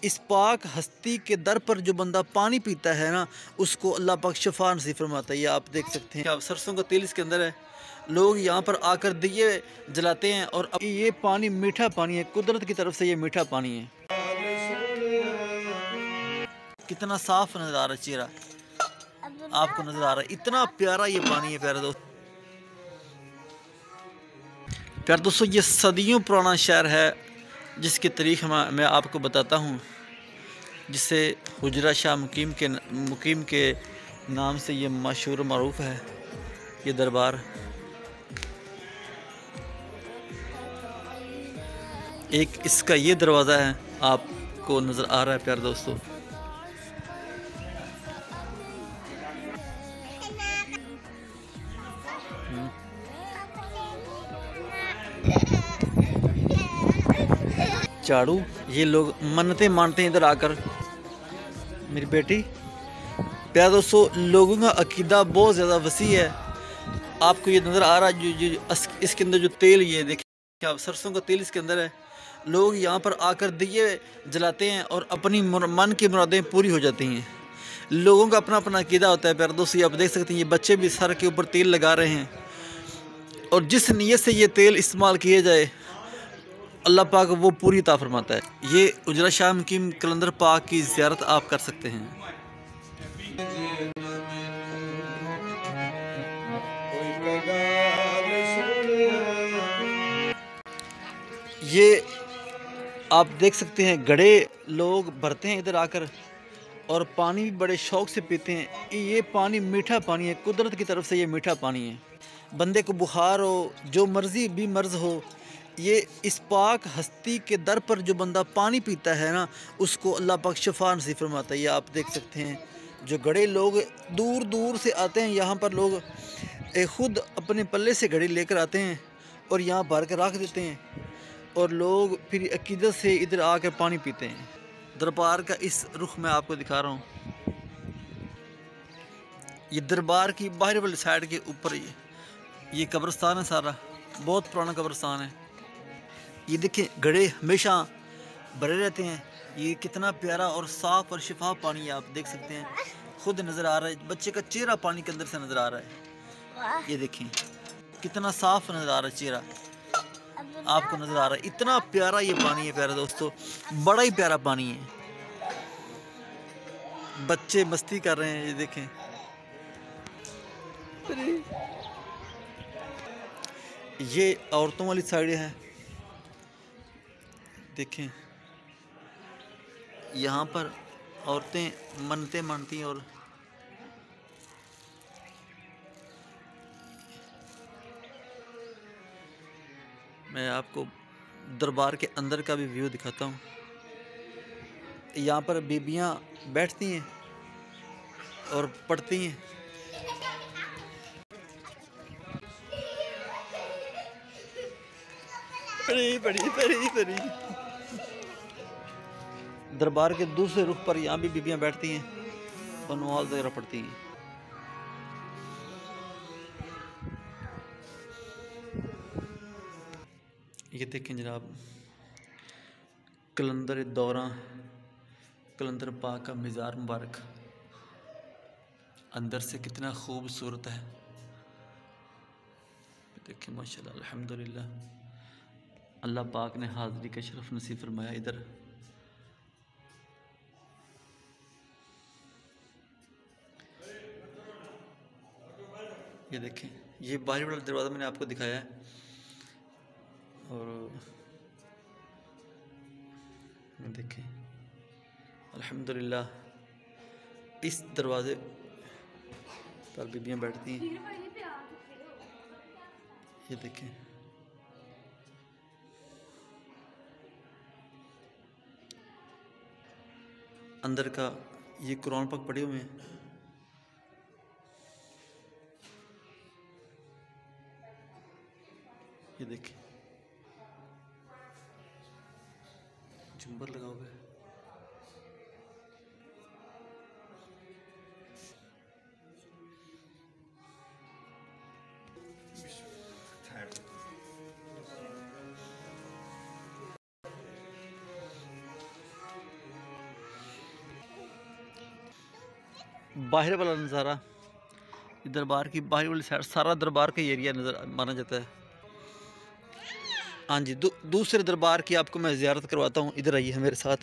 इस पाक हस्ती के दर पर जो बंदा पानी पीता है ना, उसको अल्लाह पाक शफा नसीब फरमाता है। ये आप देख सकते हैं, आप सरसों का तेल इसके अंदर है। लोग यहाँ पर आकर दिए जलाते हैं और ये पानी मीठा पानी है, कुदरत की तरफ से ये मीठा पानी है। कितना साफ नजर आ रहा है चेहरा, आपको नजर आ रहा है, इतना प्यारा ये पानी है। प्यारे दोस्तों, ये सदियों पुराना शहर है जिसकी तारीख मैं आपको बताता हूँ, जिसे हुजरा शाह मुकीम के नाम से ये मशहूर मरूफ है। ये दरबार एक इसका ये दरवाज़ा है, आपको नज़र आ रहा है प्यारे दोस्तों। झाड़ू, ये लोग मन्नतें मानते हैं इधर आकर। मेरी बेटी, प्यारे दोस्तों, लोगों का अकीदा बहुत ज़्यादा वसी है। आपको ये नज़र आ रहा है जो इसके अंदर जो तेल, ये देखिए आप, सरसों का तेल इसके अंदर है। लोग यहाँ पर आकर दिए जलाते हैं और अपनी मन की मुरादें पूरी हो जाती हैं। लोगों का अपना अपना अकीदा होता है। प्यारे दोस्तों, ये आप देख सकते हैं, ये बच्चे भी सर के ऊपर तेल लगा रहे हैं। और जिस नीयत से ये तेल इस्तेमाल किए जाए, अल्लाह पाक वो पूरी अता फरमाता है। ये हुजरा शाह मुकीम कलंदर पाक की ज़ियारत आप कर सकते हैं। ये आप देख सकते हैं, घड़े लोग भरते हैं इधर आकर और पानी भी बड़े शौक़ से पीते हैं। ये पानी मीठा पानी है, कुदरत की तरफ से ये मीठा पानी है। बंदे को बुखार हो, जो मर्ज़ी भी मर्ज़ हो, ये इस पाक हस्ती के दर पर जो बंदा पानी पीता है ना, उसको अल्लाह पाक शफा नसीब फरमाता है। ये आप देख सकते हैं, जो घड़े लोग दूर दूर से आते हैं, यहाँ पर लोग ख़ुद अपने पल्ले से घड़ी लेकर आते हैं और यहाँ भर कर रख देते हैं और लोग फिर अकीदत से इधर आकर पानी पीते हैं। दरबार का इस रुख में आपको दिखा रहा हूँ। ये दरबार की बाहर वाली साइड के ऊपर ये कब्रिस्तान है, सारा बहुत पुराना कब्रिस्तान है। ये देखें, घड़े हमेशा भरे रहते हैं। ये कितना प्यारा और साफ़ और शिफाफ पानी है, आप देख सकते हैं, खुद नज़र आ रहा है। बच्चे का चेहरा पानी के अंदर से नज़र आ रहा है। ये देखें, कितना साफ नज़र आ रहा है चेहरा, आपको नज़र आ रहा है, इतना प्यारा ये पानी है। प्यारे दोस्तों, बड़ा ही प्यारा पानी है। बच्चे मस्ती कर रहे हैं, ये देखें। ये औरतों वाली साइड है, देखें, यहाँ पर औरतें मन्नतें मानती हैं। और मैं आपको दरबार के अंदर का भी व्यू दिखाता हूँ। यहाँ पर बीबियाँ बैठती हैं और पढ़ती हैं। बड़ी बड़ी बड़ी बड़ी दरबार के दूसरे रुख पर यहाँ भी बीबियाँ बैठती हैं और नमाज वगैरह पढ़ती हैं। ये देखें जनाब, कलंदर दौरा, कलंदर पाक का मज़ार मुबारक अंदर से कितना खूबसूरत है। देखें, माशाल्लाह, अल्हम्दुलिल्लाह, अल्लाह पाक ने हाज़री का शरफ नसीब फरमाया इधर। ये देखें, ये बाहरी वाला दरवाज़ा मैंने आपको दिखाया है। और देखें, अल्हम्दुलिल्लाह, इस दरवाज़े पर बीबियाँ बैठती हैं। ये देखें, अंदर का ये कुरान पाक पढ़े हुए हैं। ये देखें, झुंबर लगा हुआ है। बाहर वाला नज़ारा, दरबार की बाहर वाली साइड सारा दरबार का एरिया नज़र माना जाता है। हाँ जी, दूसरे दरबार की आपको मैं ज़ियारत करवाता हूँ, इधर आइए मेरे साथ।